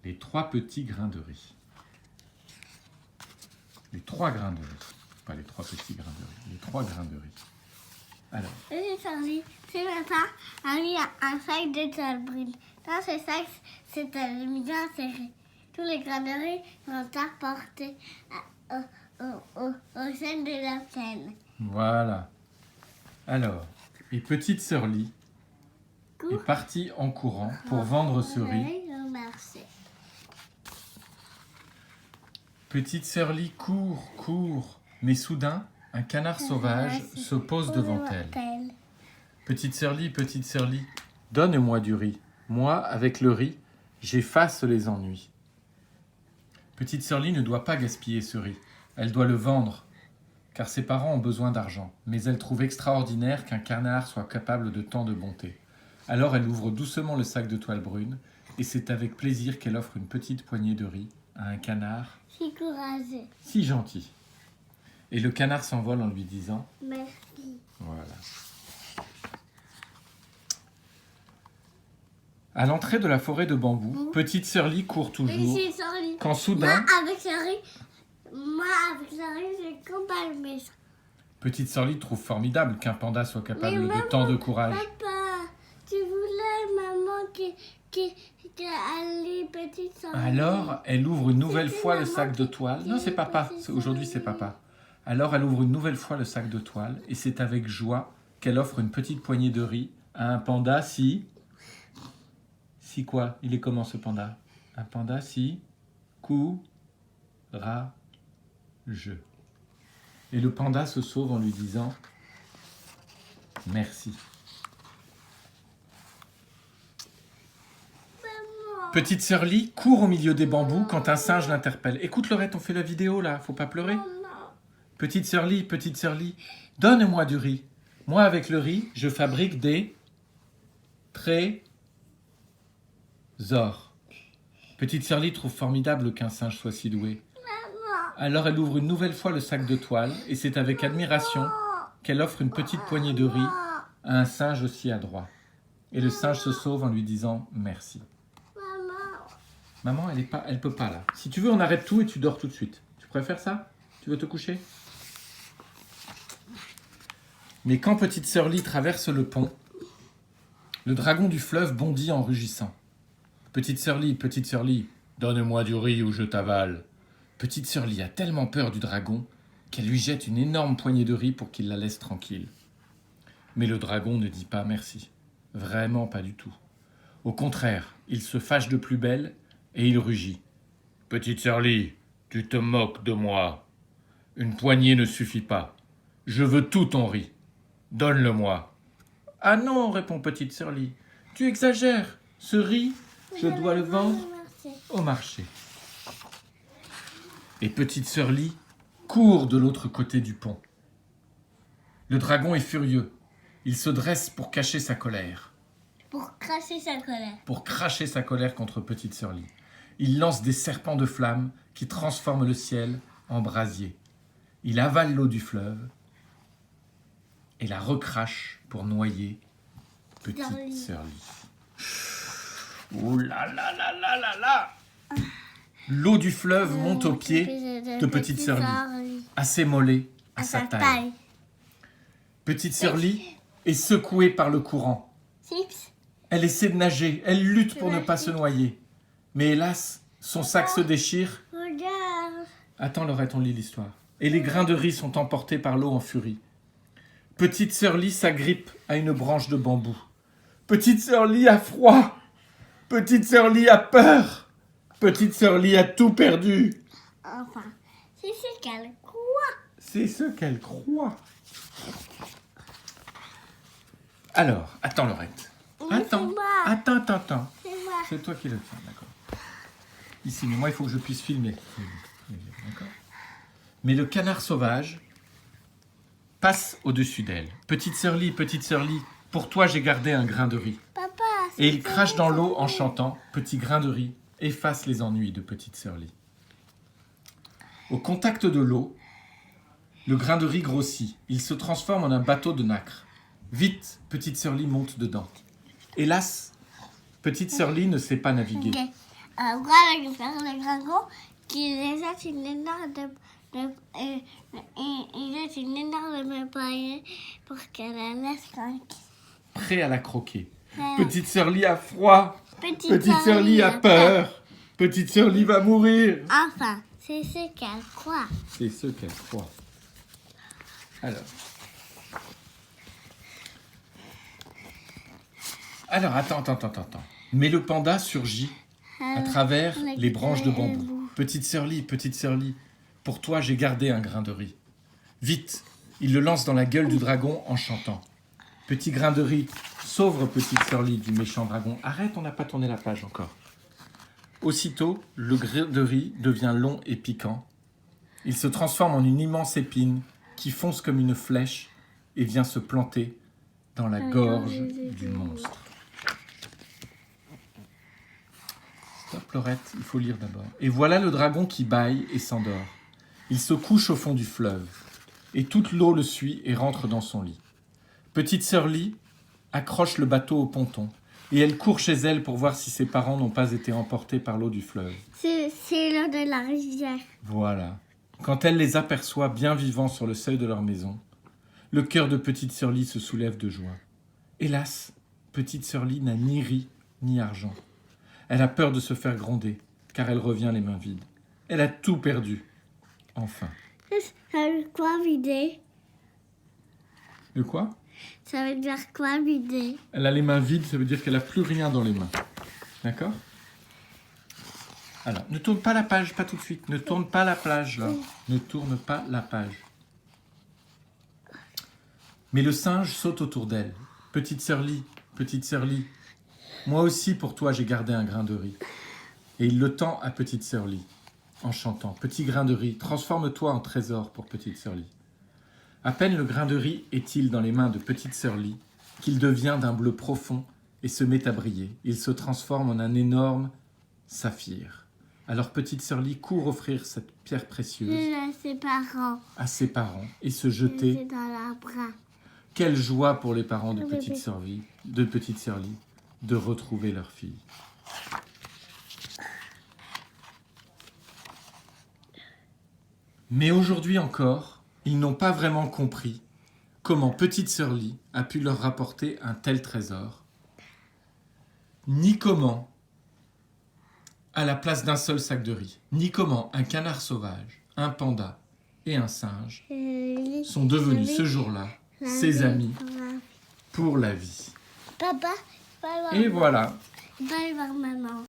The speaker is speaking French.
les 3 petits grains de riz. Les 3 grains de riz. Pas les 3 petits grains de riz, les 3 grains de riz. Alors. Ce matin, a mis un sac de toile brune. Dans ce sac, c'était bien serré. Tous les grains de riz sont apportés au sein de la plaine. Voilà. Alors, et petite sœur Lie est partie en courant pour vendre ce riz. Petite sœur Lie court, mais soudain, un canard sauvage se pose devant elle. Petite sœur Lie, donne-moi du riz. Moi, avec le riz, j'efface les ennuis. Petite sœur Lie ne doit pas gaspiller ce riz. Elle doit le vendre, car ses parents ont besoin d'argent. Mais elle trouve extraordinaire qu'un canard soit capable de tant de bonté. Alors elle ouvre doucement le sac de toile brune, et c'est avec plaisir qu'elle offre une petite poignée de riz à un canard si courageux, si gentil. Et le canard s'envole en lui disant « Merci ». Voilà. À l'entrée de la forêt de bambou, petite sœur Lie court toujours, quand soudain... Moi, avec le riz, je coupe à la maison. Petite sœur Lie trouve formidable qu'un panda soit capable de tant de courage. Papa, tu voulais, maman, allait petite sœur Lie. Alors, elle ouvre une nouvelle fois le sac de toile. Non, c'est papa. Aujourd'hui, c'est papa. Alors, elle ouvre une nouvelle fois le sac de toile et c'est avec joie qu'elle offre une petite poignée de riz à un panda si... Si quoi? Il est comment ce panda? Un panda si... courageux. Et le panda se sauve en lui disant merci. Maman. Petite sœur Lie court au milieu des bambous quand un singe l'interpelle. Écoute Laurette, on fait la vidéo là, faut pas pleurer. Petite sœur Lie, donne-moi du riz. Moi avec le riz, je fabrique des trésors. Petite sœur Lie trouve formidable qu'un singe soit si doué. Alors elle ouvre une nouvelle fois le sac de toile et c'est avec admiration qu'elle offre une petite poignée de riz à un singe aussi adroit. Et le singe se sauve en lui disant merci. Maman, elle peut pas là. Si tu veux, on arrête tout et tu dors tout de suite. Tu préfères ça? Tu veux te coucher? Mais quand petite sœur Lie traverse le pont, le dragon du fleuve bondit en rugissant. Petite sœur Lie, donne-moi du riz ou je t'avale. Petite sœur Lie a tellement peur du dragon qu'elle lui jette une énorme poignée de riz pour qu'il la laisse tranquille. Mais le dragon ne dit pas merci. Vraiment pas du tout. Au contraire, il se fâche de plus belle et il rugit. Petite sœur Lie, tu te moques de moi. Une poignée ne suffit pas. Je veux tout ton riz. Donne-le-moi. Ah non, répond petite sœur Lie. Tu exagères. Ce riz, je dois le vendre au marché. Et petite sœur Lie court de l'autre côté du pont. Le dragon est furieux. Il se dresse pour cacher sa colère. Pour cracher sa colère. Pour cracher sa colère contre petite sœur Lie. Il lance des serpents de flammes qui transforment le ciel en brasier. Il avale l'eau du fleuve et la recrache pour noyer petite sœur Lie. Ouh là là là là là là! L'eau du fleuve monte aux pieds de petite sœur Lie, à ses mollets, à sa taille. Petite sœur Lie est secouée par le courant. Elle essaie de nager, elle lutte pour ne pas se noyer. Mais hélas, son sac se déchire. Regarde. Attends Laurette, on lit l'histoire. Et les grains de riz sont emportés par l'eau en furie. Petite sœur Lie s'agrippe à une branche de bambou. Petite sœur Lie a froid. Petite sœur Lie a peur. Petite sœur Lie a tout perdu. Enfin, c'est ce qu'elle croit. C'est ce qu'elle croit. Alors, attends Laurette. Attends. C'est toi qui le tiens, d'accord. Ici, mais moi il faut que je puisse filmer. D'accord. Mais le canard sauvage passe au-dessus d'elle. Petite sœur Lie, pour toi j'ai gardé un grain de riz. Papa, Et il crache dans l'eau en chantant, petit grain de riz, efface les ennuis de petite sœur Lie. Au contact de l'eau, le grain de riz grossit. Il se transforme en un bateau de nacre. Vite, petite sœur Lie monte dedans. Hélas, petite sœur Lie ne sait pas naviguer. bras vers le dragon qui les jette une énorme paille pour qu'elle la laisse tranquille. Prêt à la croquer. Ouais. Petite sœur Lee a froid. Petite sœur Lee a peur. Petite sœur Lee va mourir. Enfin, c'est ce qu'elle croit. C'est ce qu'elle croit. Alors, attends. Mais le panda surgit à travers les branches de bambou. Petite sœur Lee, pour toi j'ai gardé un grain de riz. Vite, il le lance dans la gueule du dragon en chantant. Petit grain de riz, sauve petite sœur Lee du méchant dragon. Arrête, on n'a pas tourné la page encore. Aussitôt, le grain de riz devient long et piquant. Il se transforme en une immense épine qui fonce comme une flèche et vient se planter dans la gorge du monstre. Stop, Laurette, il faut lire d'abord. Et voilà le dragon qui bâille et s'endort. Il se couche au fond du fleuve, et toute l'eau le suit et rentre dans son lit. Petite sœur Lee accroche le bateau au ponton, et elle court chez elle pour voir si ses parents n'ont pas été emportés par l'eau du fleuve. C'est l'eau de la rivière. Voilà. Quand elle les aperçoit bien vivants sur le seuil de leur maison, le cœur de petite sœur Lee se soulève de joie. Hélas, petite sœur Lee n'a ni riz ni argent. Elle a peur de se faire gronder, car elle revient les mains vides. Elle a tout perdu. Enfin. Ça veut dire quoi, vider? De quoi? Ça veut dire quoi, vider? Elle a les mains vides, ça veut dire qu'elle n'a plus rien dans les mains. D'accord? Alors, ne tourne pas la page, pas tout de suite. Ne tourne pas la page, là. Ne tourne pas la page. Mais le singe saute autour d'elle. Petite sœur Lee, moi aussi pour toi j'ai gardé un grain de riz. Et il le tend à petite sœur Lee, en chantant. Petit grain de riz, transforme-toi en trésor pour petite sœur Lee. À peine le grain de riz est-il dans les mains de petite sœur Lee qu'il devient d'un bleu profond et se met à briller. Il se transforme en un énorme saphir. Alors petite sœur Lee court offrir cette pierre précieuse à ses parents et se jeter dans leurs bras. Quelle joie pour les parents de petite sœur Lee de retrouver leur fille. Mais aujourd'hui encore, ils n'ont pas vraiment compris comment petite sœur Lee a pu leur rapporter un tel trésor, ni comment, à la place d'un seul sac de riz, ni comment un canard sauvage, un panda et un singe sont devenus ce jour-là ses amis pour la vie. Papa, Et voilà. va voir maman.